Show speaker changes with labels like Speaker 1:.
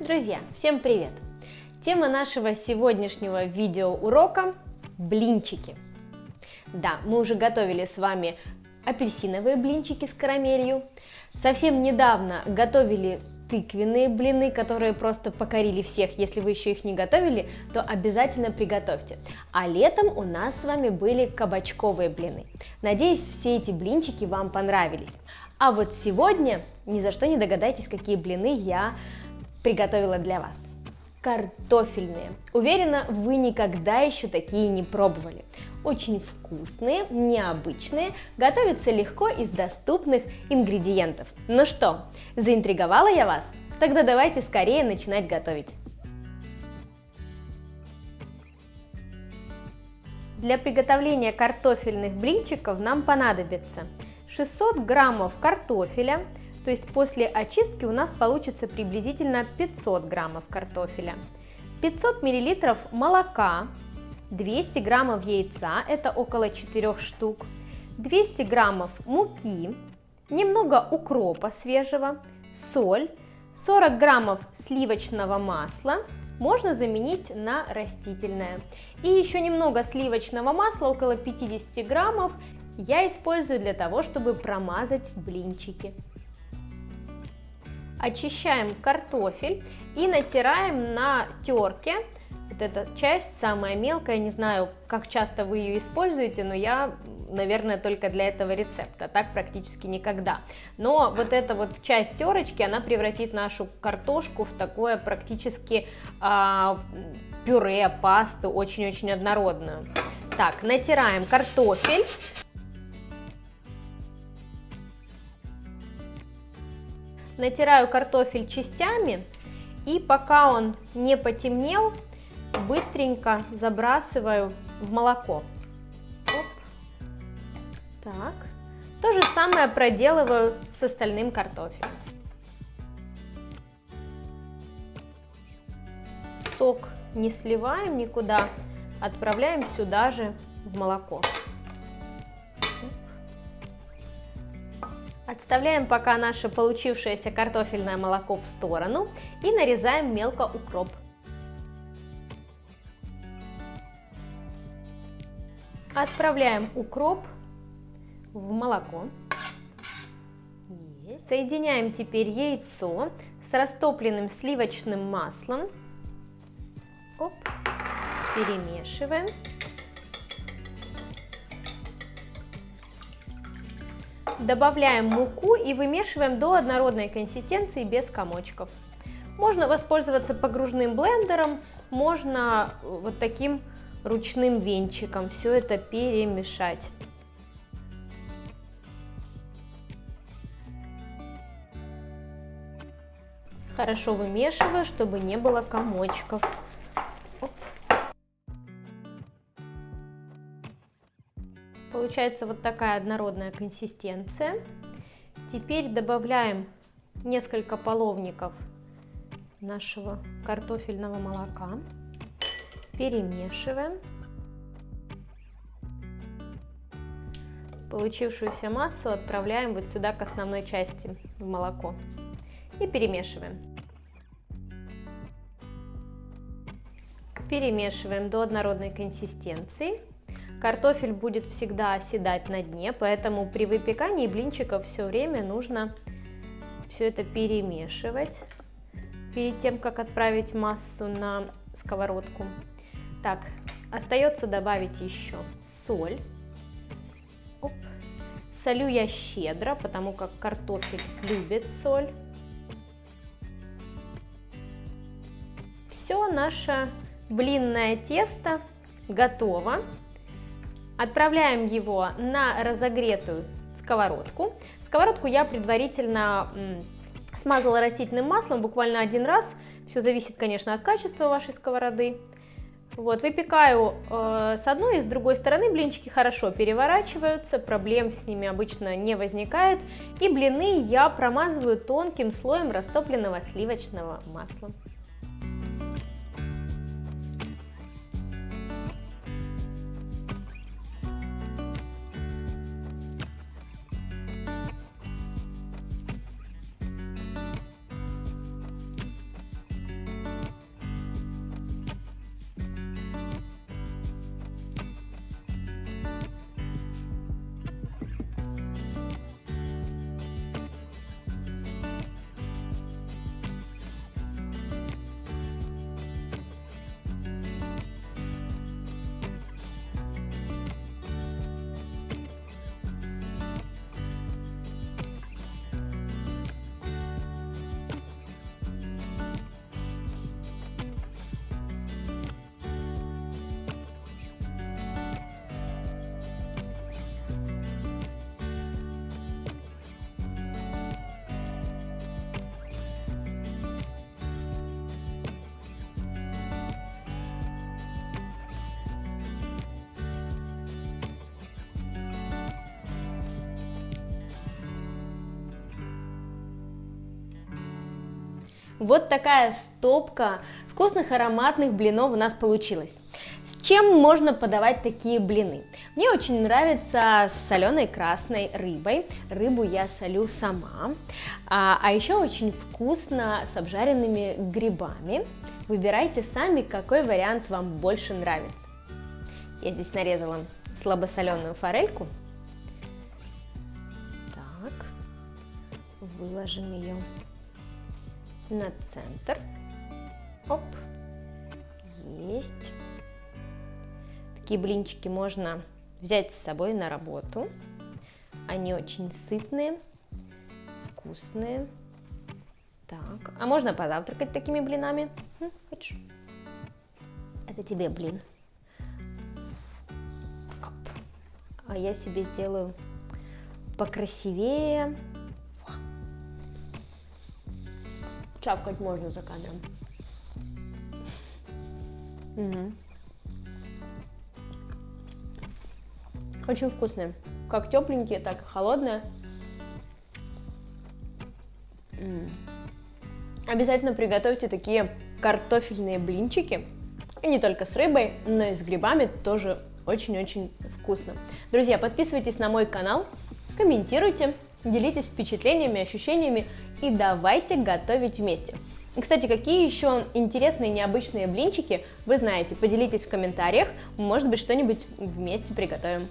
Speaker 1: Друзья, всем привет! Тема нашего сегодняшнего видеоурока – блинчики. Да, мы уже готовили с вами апельсиновые блинчики с карамелью. Совсем недавно готовили тыквенные блины, которые просто покорили всех. Если вы еще их не готовили, то обязательно приготовьте. А летом у нас с вами были кабачковые блины. Надеюсь, все эти блинчики вам понравились. А вот сегодня ни за что не догадайтесь, какие блины я приготовила для вас. Картофельные. Уверена, вы никогда еще такие не пробовали. Очень вкусные, необычные, готовятся легко из доступных ингредиентов. Ну что, заинтриговала я вас? Тогда давайте скорее начинать готовить. Для приготовления картофельных блинчиков нам понадобится 600 граммов картофеля, то есть после очистки у нас получится приблизительно 500 граммов картофеля, 500 миллилитров молока, 200 граммов яйца, это около 4 штук, 200 граммов муки, немного укропа свежего, соль, 40 граммов сливочного масла, можно заменить на растительное, и еще немного сливочного масла, около 50 граммов, я использую для того, чтобы промазать блинчики. Очищаем картофель и натираем на терке. Вот эта часть самая мелкая, не знаю, как часто вы ее используете, но я, наверное, только для этого рецепта, так практически никогда. Но вот эта вот часть терочки, она превратит нашу картошку в такое практически пюре, пасту, очень-очень однородную. Так, натираем картофель. Натираю картофель частями, и пока он не потемнел, быстренько забрасываю в молоко. Оп. Так. То же самое проделываю с остальным картофелем. Сок не сливаем никуда, отправляем сюда же в молоко. Отставляем пока наше получившееся картофельное молоко в сторону и нарезаем мелко укроп. Отправляем укроп в молоко. Соединяем теперь яйцо с растопленным сливочным маслом. Оп. Перемешиваем. Добавляем муку и вымешиваем до однородной консистенции без комочков. Можно воспользоваться погружным блендером, можно вот таким ручным венчиком все это перемешать. Хорошо вымешиваю, чтобы не было комочков. Оп. Получается вот такая однородная консистенция. Теперь добавляем несколько половников нашего картофельного молока. Перемешиваем. Получившуюся массу отправляем вот сюда к основной части, в молоко. И перемешиваем. Перемешиваем до однородной консистенции. Картофель будет всегда оседать на дне, поэтому при выпекании блинчиков все время нужно все это перемешивать перед тем, как отправить массу на сковородку. Так, остается добавить еще соль. Оп. Солю я щедро, потому как картофель любит соль. Все, наше блинное тесто готово. Отправляем его на разогретую сковородку. Сковородку я предварительно смазала растительным маслом буквально один раз. Все зависит, конечно, от качества вашей сковороды. Вот, выпекаю с одной и с другой стороны. Блинчики хорошо переворачиваются, проблем с ними обычно не возникает. И блины я промазываю тонким слоем растопленного сливочного масла. Вот такая стопка вкусных ароматных блинов у нас получилась. С чем можно подавать такие блины? Мне очень нравится с соленой красной рыбой. Рыбу я солю сама. А еще очень вкусно с обжаренными грибами. Выбирайте сами, какой вариант вам больше нравится. Я здесь нарезала слабосоленую форельку. Так, выложим ее на центр. Оп, есть. Такие блинчики можно взять с собой на работу. Они очень сытные, вкусные. Так, а можно позавтракать такими блинами? Хочешь? Это тебе блин. Оп. А я себе сделаю покрасивее. Чавкать можно за кадром. Очень вкусные. Как тепленькие, так и холодные. Обязательно приготовьте такие картофельные блинчики. И не только с рыбой, но и с грибами тоже очень-очень вкусно. Друзья, подписывайтесь на мой канал, комментируйте, делитесь впечатлениями, ощущениями и давайте готовить вместе. И, кстати, какие еще интересные необычные блинчики вы знаете? Поделитесь в комментариях, может быть, что-нибудь вместе приготовим.